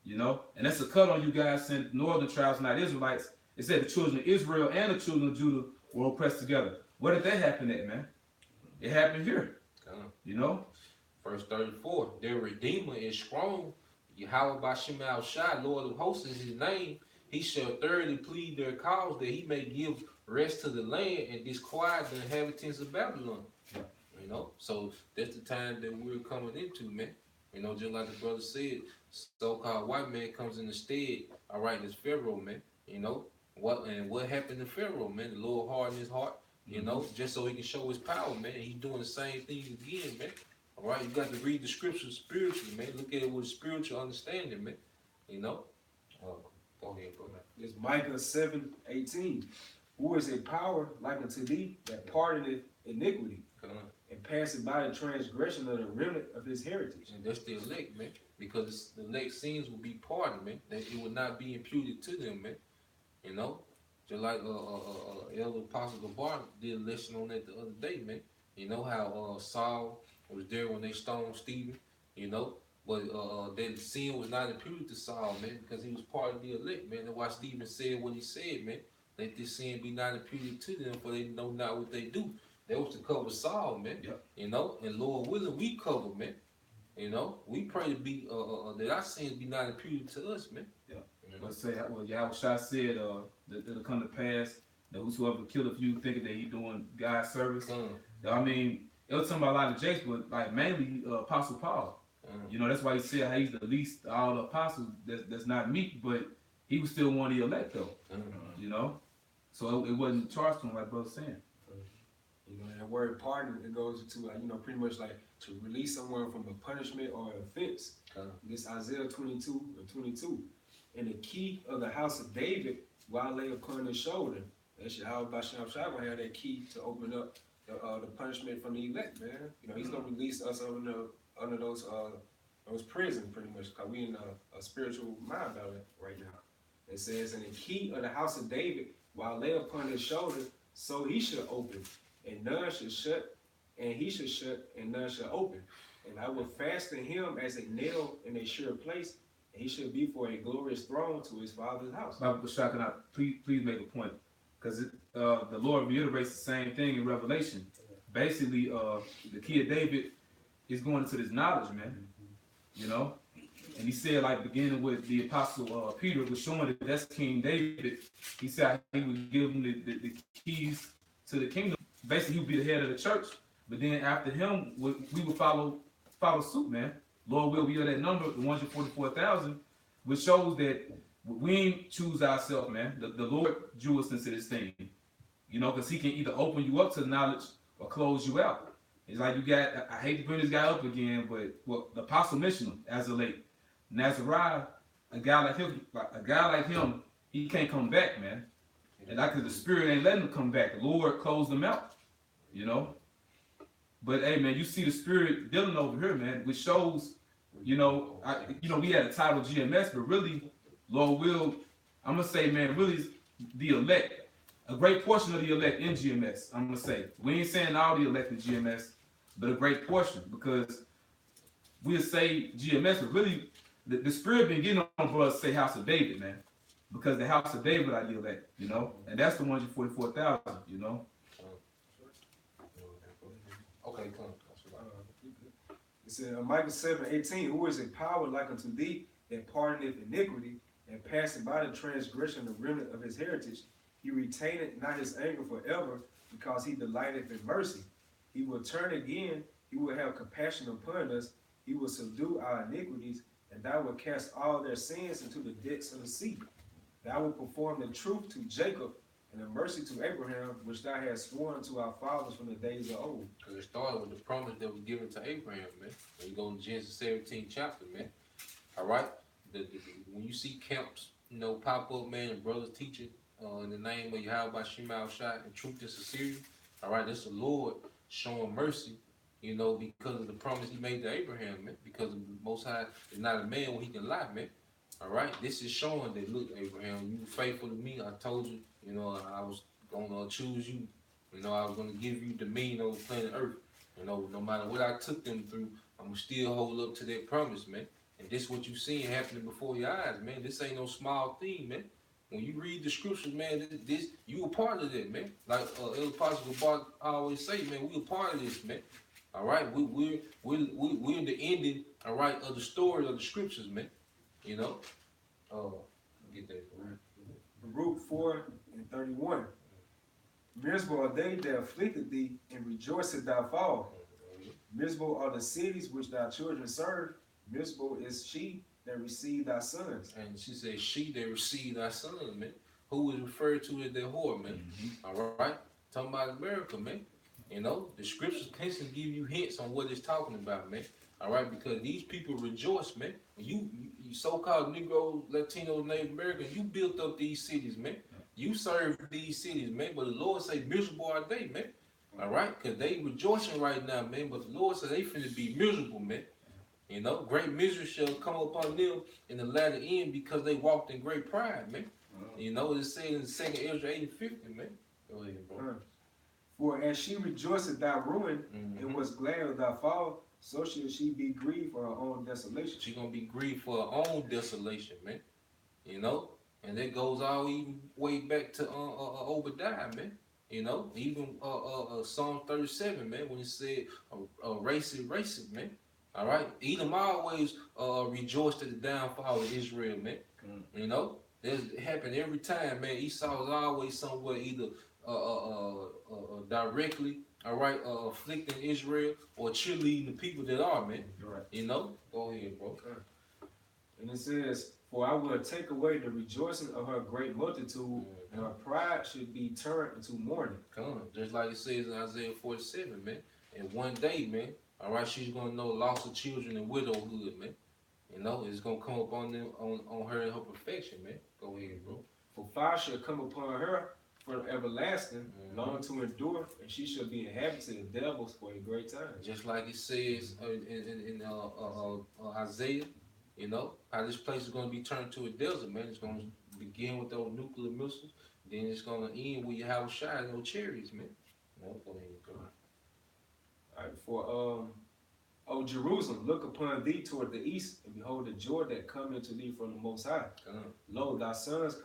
You know, and that's a cut on you guys saying northern tribes, not Israelites. It said the children of Israel and the children of Judah were oppressed together. Where did that happen at, man? It happened here. You know? Verse 34, their Redeemer is strong. Yahweh Bashem Al Shai, Lord of hosts is his name. He shall thoroughly plead their cause, that he may give rest to the land and disquiet the inhabitants of Babylon. You know? So that's the time that we're coming into, man. You know, just like the brother said, so-called white man comes in the stead, all right, this Pharaoh, man. You know? What happened to Pharaoh, man? The Lord hardened his heart, you know, just so he can show his power, man. He's doing the same thing again, man. All right, you got to read the scriptures spiritually, man. Look at it with a spiritual understanding, man. You know? Go ahead, bro. It's Micah 7:18. Who is a power like unto thee that pardoneth iniquity and passeth by the transgression of the remnant of his heritage? And that's the elect, man. Because the elect sins will be pardoned, man. That it will not be imputed to them, man. You know, just like Elder Apostle Gabar did a lesson on that the other day, man. You know how Saul was there when they stoned Stephen, you know, but that sin was not imputed to Saul, man, because he was part of the elect, man. That's why Stephen said what he said, man. Let this sin be not imputed to them, for they know not what they do. That was to cover Saul, man. Yep. You know, and Lord willing, we cover, man. You know, we pray to be that our sins be not imputed to us, man. Yeah. Let's say, well, Yahweh Shai said that it'll come to pass that whosoever killeth you thinking that he doing God's service. I mean, it was talking about a lot of Jakes, but like mainly Apostle Paul. You know, that's why he said how he's the least of all the apostles that's not meek, but he was still one of the elect though. You know, so it wasn't charged to him like brother saying. You know, that word pardon, it goes to, you know, pretty much like to release someone from a punishment or an offense. This Isaiah 22:22. And the key of the house of David, while lay upon his shoulder, that should how Bashem Shai gonna have that key to open up the punishment from the elect, man. You know, he's gonna release us under those prisons, pretty much, because we in a spiritual mind about it right now. It says, and the key of the house of David, while lay upon his shoulder, so he should open and none should shut, and he should shut, and none shall open. And I will fasten him as a nail in a sure place, and he shall be for a glorious throne to his father's house. Bible Shah, can I please make a point? Because the Lord reiterates the same thing in Revelation. Basically, the key of David is going into this knowledge, man. You know? And he said, like, beginning with the apostle Peter, was showing that that's King David. He said he would give him the keys to the kingdom. Basically, he would be the head of the church. But then after him, we would follow suit, man. Lord will, we are that number, the 144,000, which shows that we ain't choose ourselves, man. The Lord drew us into this thing. You know, because he can either open you up to knowledge or close you out. It's like you got, I hate to bring this guy up again, but well, the apostle mentioned him as a late. Nazariah, a guy like him, he can't come back, man. And like the spirit ain't letting him come back. The Lord closed him out, you know. But hey, man, you see the spirit dealing over here, man, which shows, you know, we had a title GMS, but really, Lord will, I'm gonna say, man, really the elect, a great portion of the elect in GMS. I'm gonna say we ain't saying all the elect in GMS, but a great portion, because we'll say GMS, but really the spirit been getting on for us to say House of David, man, because the House of David are the elect, you know, and that's the 144,000, you know. Okay, come. It said, Micah 7:18, who is a power like unto thee, that pardoneth iniquity, and passing by the transgression of the remnant of his heritage. He retaineth not his anger forever, because he delighteth in mercy. He will turn again, he will have compassion upon us, he will subdue our iniquities, and thou wilt cast all their sins into the depths of the sea. Thou wilt perform the truth to Jacob, and the mercy to Abraham, which thou hast sworn to our fathers from the days of old. Because it started with the promise that was given to Abraham, man. When you go in Genesis 17 chapter, man. All right? When you see camps, you know, pop up, man, and brothers teaching in the name of Yahweh Shemal Shai and truth and sincerity, all right, that's the Lord showing mercy, you know, because of the promise he made to Abraham, man. Because the Most High is not a man when he can lie, man. All right? This is showing that, look, Abraham, you were faithful to me. I told you, you know, I was going to choose you. You know, I was going to give you dominion over planet Earth. You know, no matter what I took them through, I'm going to still hold up to that promise, man. And this what you seeing happening before your eyes, man. This ain't no small thing, man. When you read the scriptures, man, this you a part of that, man. Like El Apostle Bart always say, man, we a part of this, man. All right, we're in the ending, all right, of the story of the scriptures, man. You know, get that. Baruch 4:31. Miserable are they that afflicted thee, and rejoice at thy fall. Miserable are the cities which thy children serve. Miserable is she that received thy sons. And she said, she that received thy son, man. Who is referred to as their whore, man. All right, talking about America, man. You know, the scriptures constantly give you hints on what it's talking about, man. All right, because these people rejoice, man. You so-called Negroes, Latinos, Native Americans, you built up these cities, man. You serve these cities, man. But the Lord say, miserable are they, man. All right, because they rejoicing right now, man. But the Lord said they finna be miserable, man. You know, great misery shall come upon them in the latter end because they walked in great pride, man. You know, it said in 2nd Ezra 8:50, man. Go ahead, bro. For as she rejoiced at thy ruin, and was glad of thy fall, so shall she be grieved for her own desolation. She's going to be grieved for her own desolation, man. You know? And that goes all even way back to Obadiah, man. You know? Even Psalm 37, man, when it said, racist, man. All right? Edom always rejoiced at the downfall of Israel, man. You know? It happened every time, man. Esau was always somewhere either directly, all right, afflicting Israel or cheerleading the people that are, man. Right. You know? Go ahead, bro. And it says, for I will take away the rejoicing of her great multitude, and her pride should be turned into mourning. Come on. Just like it says in Isaiah 47, man. And one day, man, all right, she's going to know loss of children and widowhood, man. You know, it's going to come upon them, on her and her perfection, man. Go ahead, bro. For fire shall come upon her for everlasting, long to endure, and she shall be inhabited of devils for a great time. Just like it says in Isaiah, you know, how this place is going to be turned to a desert, man. It's going to begin with those nuclear missiles, then it's going to end with your house shine, no chariots, man. No, go ahead, go. All right, for O Jerusalem, look upon thee toward the east, and behold the joy that cometh to thee from the Most High. Lo, thy sons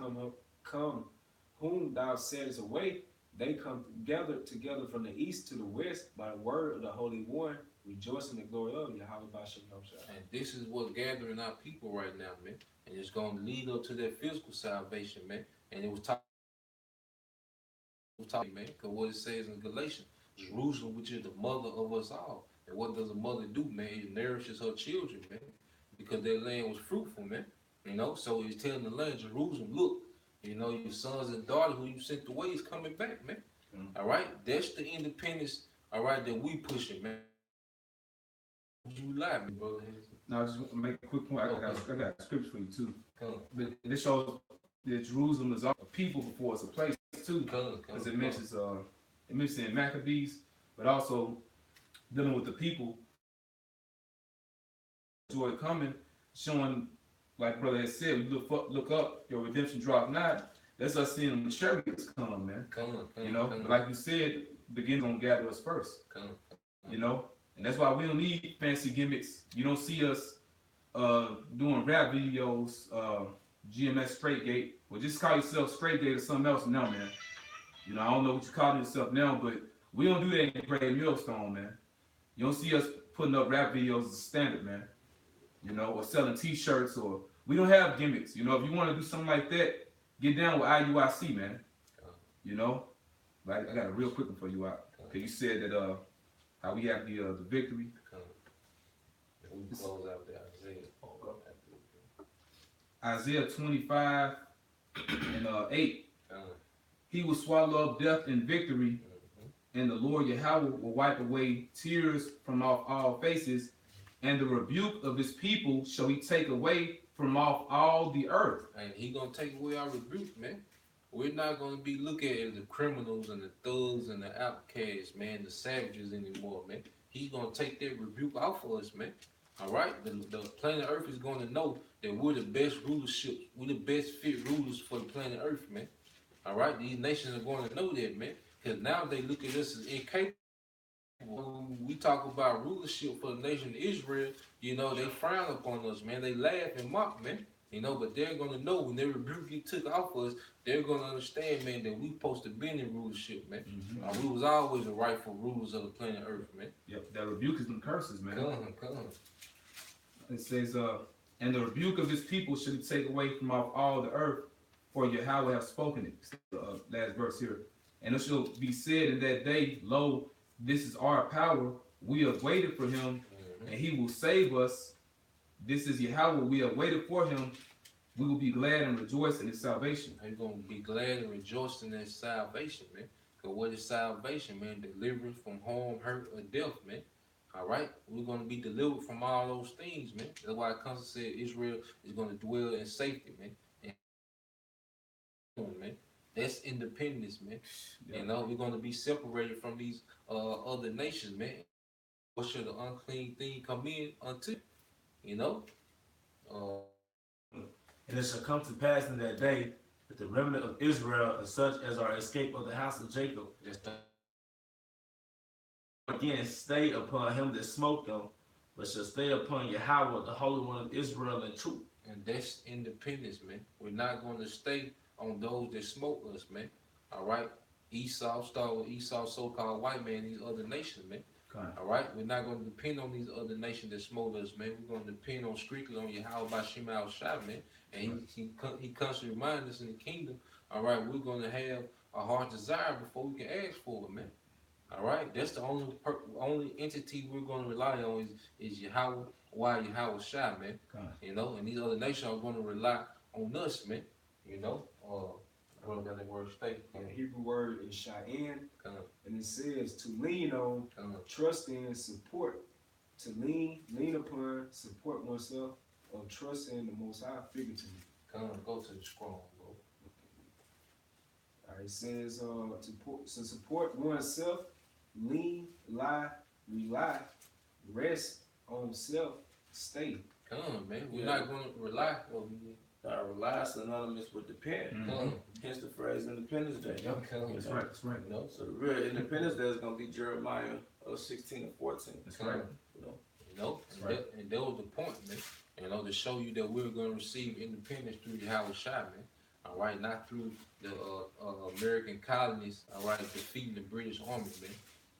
come, whom thou settest away. They come together from the east to the west by the word of the Holy One, rejoicing in the glory of Yahweh Bashem Yahweh. And this is what's gathering our people right now, man. And it's going to lead up to that physical salvation, man. And it was talking, man, because what it says in Galatians, Jerusalem, which is the mother of us all. And what does a mother do, man? It nourishes her children, man, because their land was fruitful, man. You know, so it's telling the land, Jerusalem, look, you know, your sons and daughters who you sent away is coming back, man. All right, that's the independence, all right, that we pushing, man. You lie, me, brother. Now, I just want to make a quick point. I got a scripture for you too. But this shows that Jerusalem is a people before it's a place too, because it mentions in Maccabees, but also dealing with the people. Joy coming, showing, like brother has said, you look up, your redemption drop not. That's us seeing the chariots come, man. You know, but like you said, begins on gather us first. You know, and that's why we don't need fancy gimmicks. You don't see us doing rap videos, GMS Straight Gate. Well, just call yourself Straight Gate or something else now, man. You know, I don't know what you call yourself now, but we don't do that in Great Millstone, man. You don't see us putting up rap videos as a standard, man. You know, or selling T-shirts, or we don't have gimmicks. You know, if you want to do something like that, get down with IUIC, man. You know, like I got a real quick one for you out. Okay, you said that how we have the victory. We close out the Isaiah 25 and 8. He will swallow up death in victory, and the Lord Yahweh will wipe away tears from off all faces, and the rebuke of his people shall he take away from off all the earth. And he gonna take away our rebuke, man. We're not gonna be looking at the criminals and the thugs and the outcasts, man, the savages anymore, man. He's gonna take that rebuke off of us, man. All right, the planet Earth is gonna know that we're the best rulership, we're the best fit rulers for the planet Earth, man. All right, these nations are going to know that, man, because now they look at us as incapable. When we talk about rulership for the nation of Israel, you know, they frown upon us, man. They laugh and mock, man. You know, but they're going to know when their rebuke he took off us, they're going to understand, man, that we supposed to be in rulership, man. We was always the rightful rulers of the planet Earth, man. Yep, that rebuke is them curses, man. Come on. It says, and the rebuke of his people should he take away from off all the earth, for Yahweh have spoken it. Last verse here. And it shall be said in that day, lo, this is our power. We have waited for him, and he will save us. This is Yahweh. We have waited for him. We will be glad and rejoice in his salvation. We're going to be glad and rejoice in his salvation, man. Because what is salvation, man? Deliverance from harm, hurt, or death, man. All right? We're going to be delivered from all those things, man. That's why it comes to say Israel is going to dwell in safety, man. Man. That's independence, man. You know, we're going to be separated from these other nations, man. What should the unclean thing come in unto? You know? And it shall come to pass in that day that the remnant of Israel and such as are escaped of the house of Jacob again stay upon him that smote them, but shall stay upon Yahweh, the Holy One of Israel, in truth. And that's independence, man. We're not going to stay on those that smote us, man. All right? Esau, start with Esau, so-called white man, these other nations, man. All right? We're not going to depend on these other nations that smote us, man. We're going to depend on strictly on Yahweh Bashem Al-Shai, man. And he comes to remind us in the kingdom, all right, we're going to have a heart desire before we can ask for it, man. All right? That's the only entity we're going to rely on is Yahweh, Yahweh Shai, man. You know, and these other nations are going to rely on us, man. You know, what got that word state? The Hebrew word is Cheyenne, and it says to lean on, trust in, support. To lean upon, support oneself, or trust in the Most High figuratively. Go to the scroll, bro. All right, it says to support oneself, lean, rely, rest on self, stay. Man. We're not going to rely. that rely synonymous with depend. Come, Hence the phrase Independence Day. come, That's right. That's right. you know, So the real Independence Day is gonna be Jeremiah 16 and 14. That's right. You know, and that was the point, man. You know, to show you that we're going to receive independence through Yahweh Shai, man. All right, not through the American colonies, all right, defeating the British Army, man.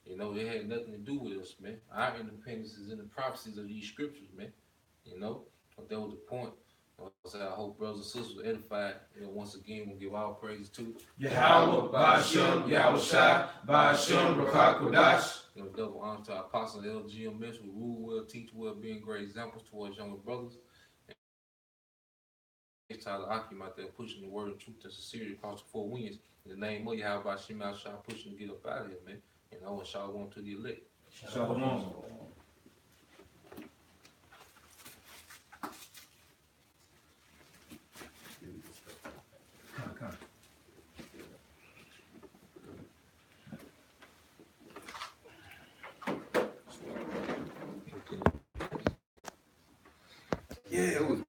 You know, it had nothing to do with us, man. Our independence is in the prophecies of these scriptures, man. You know, but that was the point. So I hope brothers and sisters were edified. You know, once again, we'll give all praises to Yahweh, Ba'ashem, Yahweh Shai, Ba'ashem, Rakah Kodash. you know, double honor to our apostle LGMS who rule well, teach well, being great examples towards younger brothers. It's Tyler Akim out there pushing the word of truth and sincerity across the four winds. In the name of Yahweh Ba'ashem, Yahweh Shai, pushing to get up out of here, man. You know, and shalom to the elect. Shalom. Yeah, it was